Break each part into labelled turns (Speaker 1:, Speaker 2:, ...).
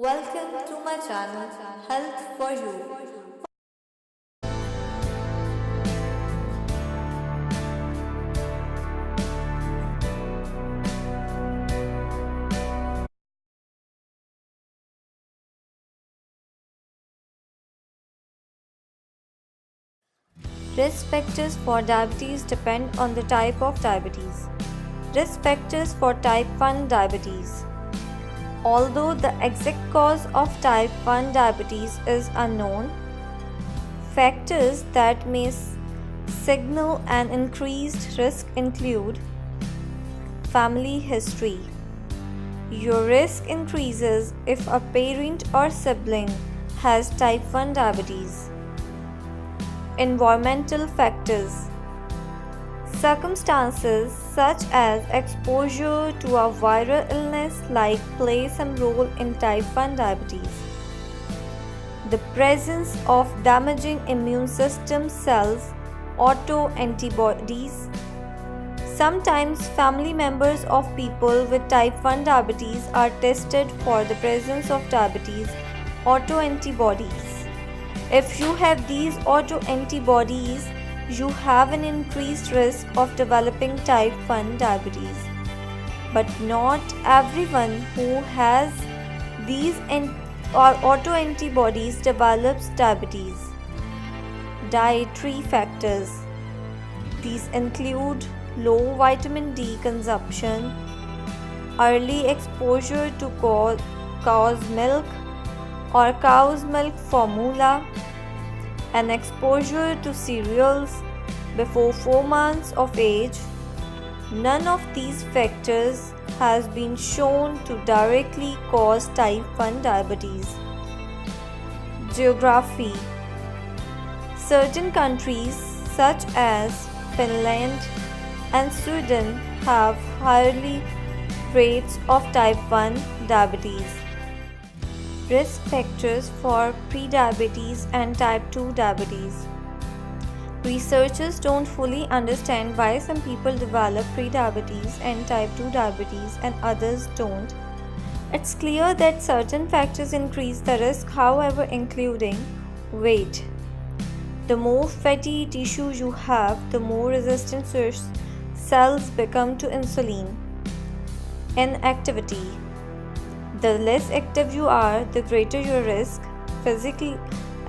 Speaker 1: Welcome to my channel Health for You. Risk factors for diabetes depend on the type of diabetes. Risk factors for type 1 diabetes. Although the exact cause of type 1 diabetes is unknown, factors that may signal an increased risk include family history. Your risk increases if a parent or sibling has type 1 diabetes. Environmental factors. Circumstances such as exposure to a viral illness play some role in type 1 diabetes. The presence of damaging immune system cells, autoantibodies. Sometimes family members of people with type 1 diabetes are tested for the presence of diabetes autoantibodies. If you have these autoantibodies, you have an increased risk of developing type 1 diabetes. But not everyone who has these autoantibodies develops diabetes. Dietary factors. These include low vitamin D consumption, early exposure to cow's milk or cow's milk formula, and exposure to cereals before 4 months of age. None of these factors has been shown to directly cause type 1 diabetes. Geography. Certain countries such as Finland and Sweden have higher rates of type 1 diabetes. Risk factors for prediabetes and type 2 diabetes. Researchers don't fully understand why some people develop prediabetes and type 2 diabetes and others don't. It's clear that certain factors increase the risk, however, including weight. The more fatty tissue you have, the more resistant cells become to insulin. Inactivity. The less active you are, the greater your risk. Physical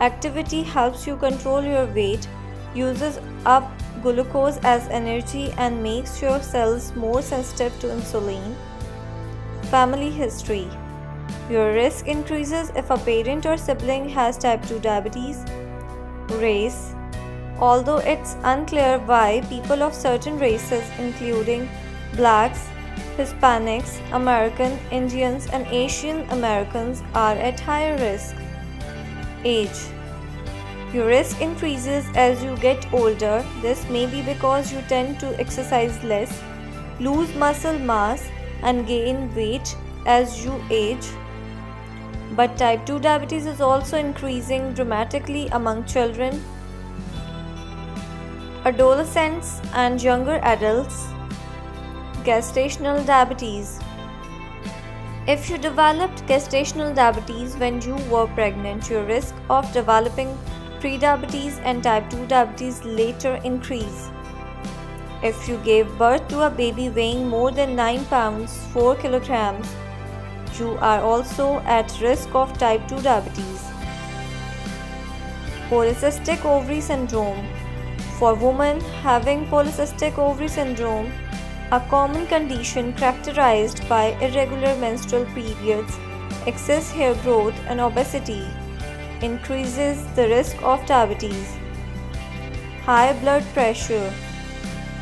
Speaker 1: activity helps you control your weight, uses up glucose as energy, and makes your cells more sensitive to insulin. Family history. Your risk increases if a parent or sibling has type 2 diabetes. Race. Although it's unclear why people of certain races, including blacks, Hispanics, American Indians, and Asian Americans, are at higher risk. Age. Your risk increases as you get older. This may be because you tend to exercise less, lose muscle mass, and gain weight as you age. But type 2 diabetes is also increasing dramatically among children, adolescents, and younger adults. Gestational diabetes. If you developed gestational diabetes when you were pregnant, your risk of developing prediabetes and type 2 diabetes later increase. If you gave birth to a baby weighing more than 9 pounds 4 kilograms, you are also at risk of type 2 diabetes. Polycystic ovary syndrome. For women having polycystic ovary syndrome, a common condition characterized by irregular menstrual periods, excess hair growth, and obesity, increases the risk of diabetes. High blood pressure.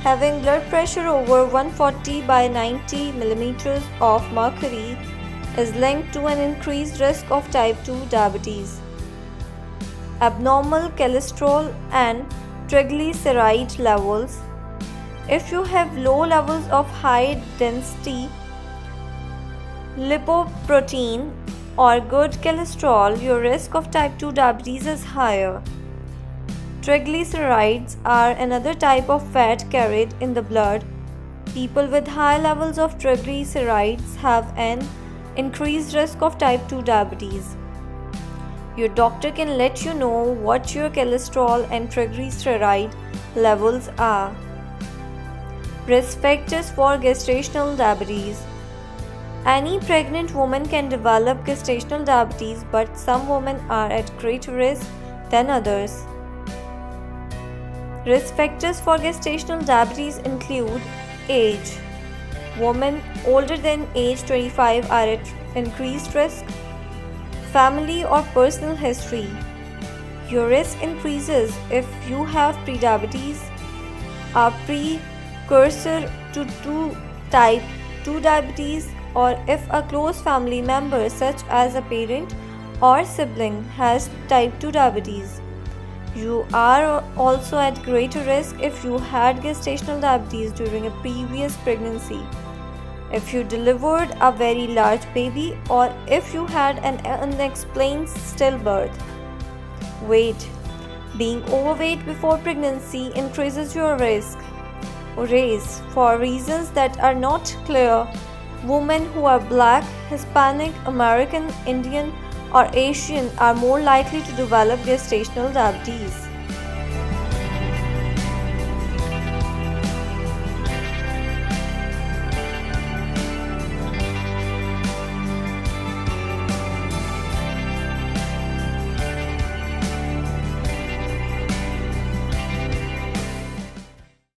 Speaker 1: Having blood pressure over 140 by 90 millimeters of mercury is linked to an increased risk of type 2 diabetes. Abnormal cholesterol and triglyceride levels. If you have low levels of high density lipoprotein or good cholesterol, your risk of type 2 diabetes is higher. Triglycerides are another type of fat carried in the blood. People with high levels of triglycerides have an increased risk of type 2 diabetes. Your doctor can let you know what your cholesterol and triglyceride levels are. Risk factors for gestational diabetes. Any pregnant woman can develop gestational diabetes, but some women are at greater risk than others. Risk factors for gestational diabetes include age. Women older than age 25 are at increased risk. Family or personal history. Your risk increases if you have prediabetes, a precursor to type 2 diabetes, or if a close family member, such as a parent or sibling, has type 2 diabetes. You are also at greater risk if you had gestational diabetes during a previous pregnancy, if you delivered a very large baby, or if you had an unexplained stillbirth. Weight. Being overweight before pregnancy increases your risk. Race. For reasons that are not clear, women who are Black, Hispanic, American, Indian, or Asian are more likely to develop gestational diabetes.